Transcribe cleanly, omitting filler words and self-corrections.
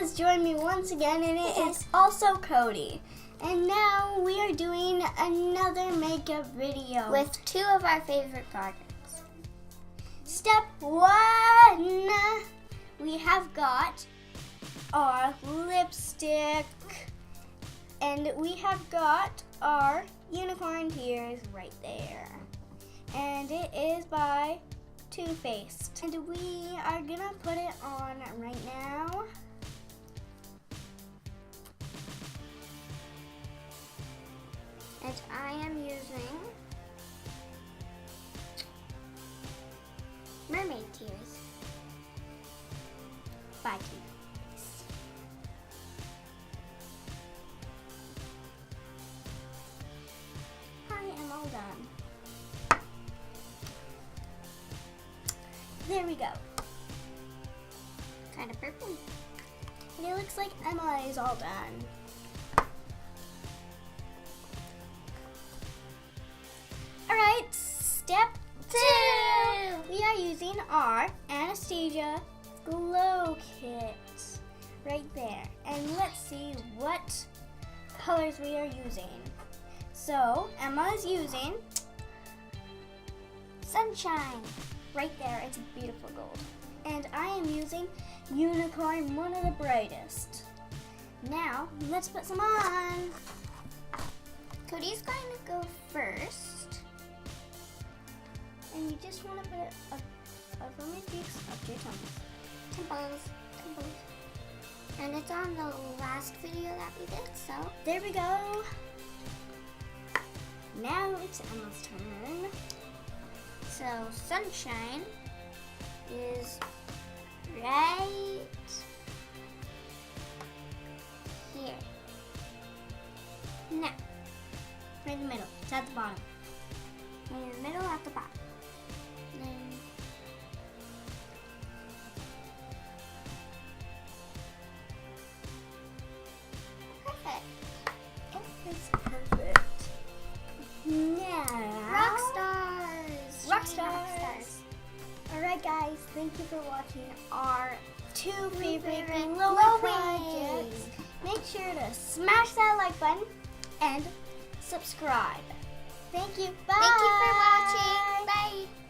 has joined me once again, and it is also Cody. And now we are doing another makeup video with two of our favorite products. Step 1, we have got our lipstick, and we have got our unicorn tears right there. And it is by Too Faced. And we are gonna put it on right now. And I am using Mermaid Tears by Too Faced. I am all done. There we go. Kind of purpley. And it looks like Emma is all done. Alright, step 2. We are using our Anastasia Glow Kit right there. And let's see what colors we are using. So, Emma is using Sunshine. Right there, it's a beautiful gold. And I am using Unicorn, one of the brightest. Now, let's put some on. Cody's going to go first. And you just want to put it up from your cheeks, up to your Temples. And it's on the last video that we did, so. There we go. Now it's Emma's turn. So Sunshine is right here. Now, Right in the middle. It's at the bottom. in the middle at the bottom. Then perfect. It's perfect. Now, Rock stars. Rock stars. Alright guys, thank you for watching our two favorite glow projects. Make sure to smash that like button and subscribe. Thank you. Bye. Thank you for watching. Bye.